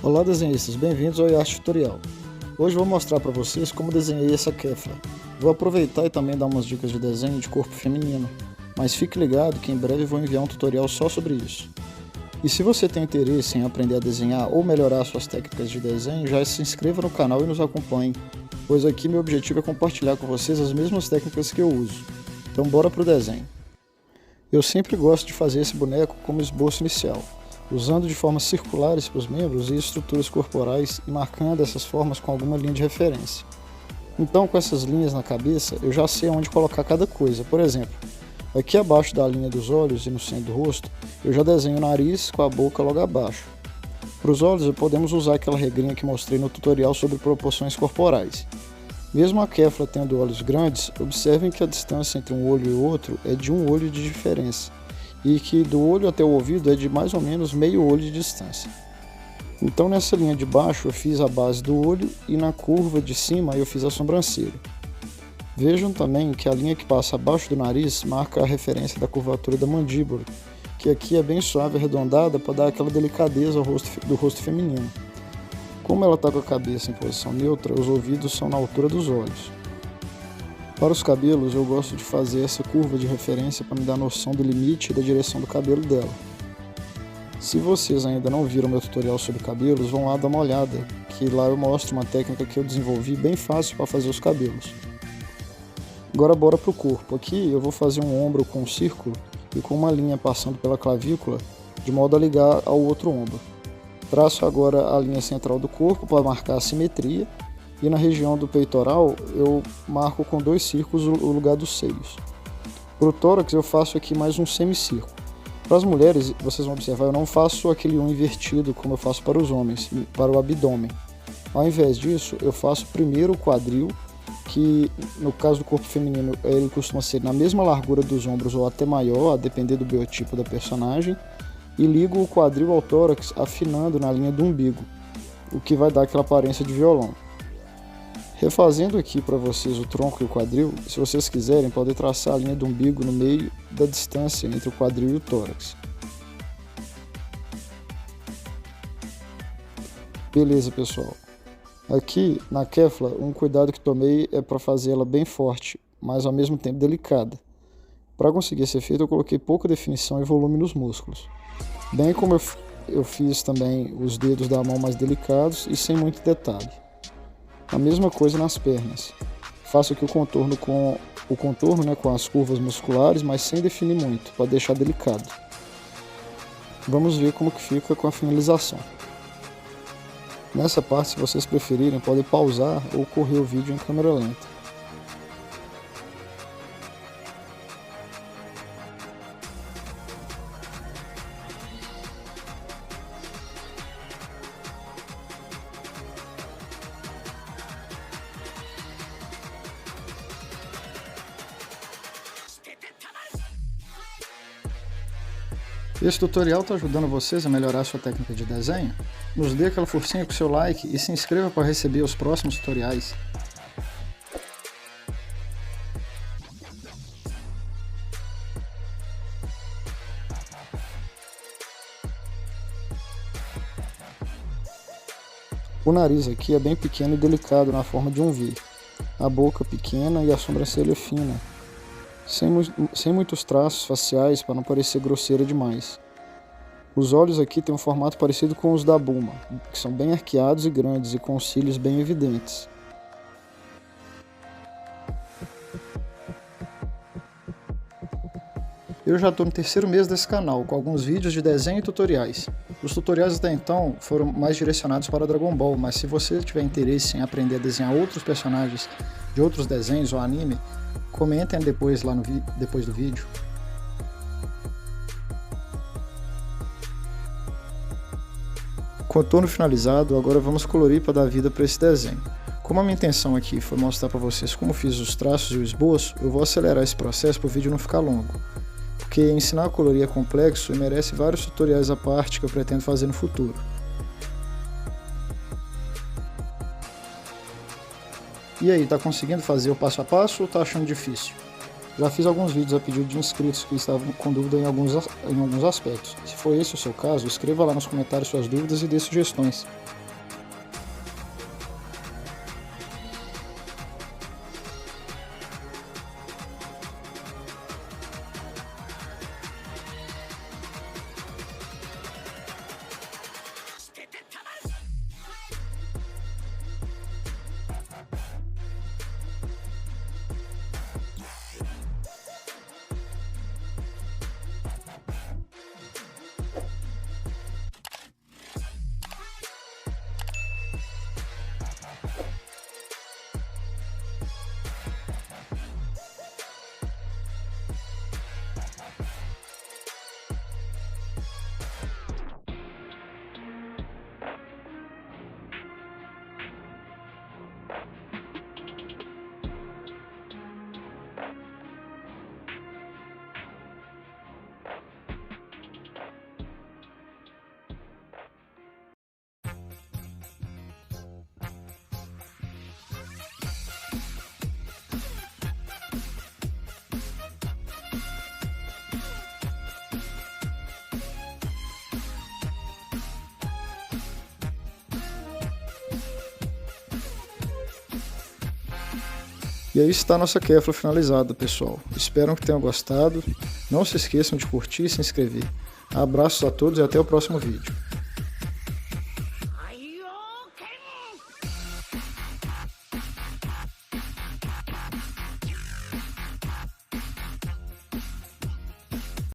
Olá desenhistas, bem-vindos ao iArt Tutorial. Hoje vou mostrar para vocês como desenhei essa Kefla. Vou aproveitar e também dar umas dicas de desenho de corpo feminino, mas fique ligado que em breve vou enviar um tutorial só sobre isso. E se você tem interesse em aprender a desenhar ou melhorar suas técnicas de desenho, já se inscreva no canal e nos acompanhe, pois aqui meu objetivo é compartilhar com vocês as mesmas técnicas que eu uso. Então bora pro desenho. Eu sempre gosto de fazer esse boneco como esboço inicial, usando de formas circulares para os membros e estruturas corporais e marcando essas formas com alguma linha de referência. Então, com essas linhas na cabeça, eu já sei onde colocar cada coisa. Por exemplo, aqui abaixo da linha dos olhos e no centro do rosto, eu já desenho o nariz com a boca logo abaixo. Para os olhos, podemos usar aquela regrinha que mostrei no tutorial sobre proporções corporais. Mesmo a Kefla tendo olhos grandes, observem que a distância entre um olho e outro é de um olho de diferença, e que do olho até o ouvido é de mais ou menos meio olho de distância. Então nessa linha de baixo eu fiz a base do olho e na curva de cima eu fiz a sobrancelha. Vejam também que a linha que passa abaixo do nariz marca a referência da curvatura da mandíbula, que aqui é bem suave e arredondada para dar aquela delicadeza ao do rosto feminino. Como ela está com a cabeça em posição neutra, os ouvidos são na altura dos olhos. Para os cabelos, eu gosto de fazer essa curva de referência para me dar noção do limite e da direção do cabelo dela. Se vocês ainda não viram meu tutorial sobre cabelos, vão lá dar uma olhada, que lá eu mostro uma técnica que eu desenvolvi bem fácil para fazer os cabelos. Agora bora para o corpo. Aqui eu vou fazer um ombro com um círculo e com uma linha passando pela clavícula, de modo a ligar ao outro ombro. Traço agora a linha central do corpo para marcar a simetria. E na região do peitoral eu marco com 2 círculos o lugar dos seios. Para o tórax eu faço aqui mais um semicírculo. Para as mulheres, vocês vão observar, eu não faço aquele um invertido como eu faço para os homens, para o abdômen. Ao invés disso, eu faço primeiro o quadril, que no caso do corpo feminino ele costuma ser na mesma largura dos ombros ou até maior, a depender do biotipo da personagem, e ligo o quadril ao tórax afinando na linha do umbigo, o que vai dar aquela aparência de violão. Refazendo aqui para vocês o tronco e o quadril, se vocês quiserem podem traçar a linha do umbigo no meio da distância entre o quadril e o tórax. Beleza pessoal, aqui na Kefla um cuidado que tomei é para fazer ela bem forte, mas ao mesmo tempo delicada. Para conseguir esse efeito eu coloquei pouca definição e volume nos músculos, bem como eu fiz também os dedos da mão mais delicados e sem muito detalhe. A mesma coisa nas pernas. Faço aqui o contorno com as curvas musculares, mas sem definir muito, para deixar delicado. Vamos ver como que fica com a finalização. Nessa parte, se vocês preferirem, podem pausar ou correr o vídeo em câmera lenta. Esse tutorial está ajudando vocês a melhorar sua técnica de desenho? Nos dê aquela forcinha com seu like e se inscreva para receber os próximos tutoriais. O nariz aqui é bem pequeno e delicado na forma de um V. A boca pequena e a sobrancelha fina. Sem muitos traços faciais para não parecer grosseira demais. Os olhos aqui têm um formato parecido com os da Bulma, que são bem arqueados e grandes e com os cílios bem evidentes. Eu já estou no 3º mês desse canal, com alguns vídeos de desenho e tutoriais. Os tutoriais até então foram mais direcionados para Dragon Ball, mas se você tiver interesse em aprender a desenhar outros personagens de outros desenhos ou anime, comentem depois lá depois do vídeo. Contorno finalizado, agora vamos colorir para dar vida para esse desenho. Como a minha intenção aqui foi mostrar para vocês como fiz os traços e o esboço, eu vou acelerar esse processo para o vídeo não ficar longo. Porque ensinar a colorir é complexo e merece vários tutoriais à parte que eu pretendo fazer no futuro. E aí, tá conseguindo fazer o passo a passo ou tá achando difícil? Já fiz alguns vídeos a pedido de inscritos que estavam com dúvida em alguns aspectos. Se for esse o seu caso, escreva lá nos comentários suas dúvidas e dê sugestões. E aí está a nossa Kefla finalizada, pessoal. Espero que tenham gostado. Não se esqueçam de curtir e se inscrever. Abraços a todos e até o próximo vídeo.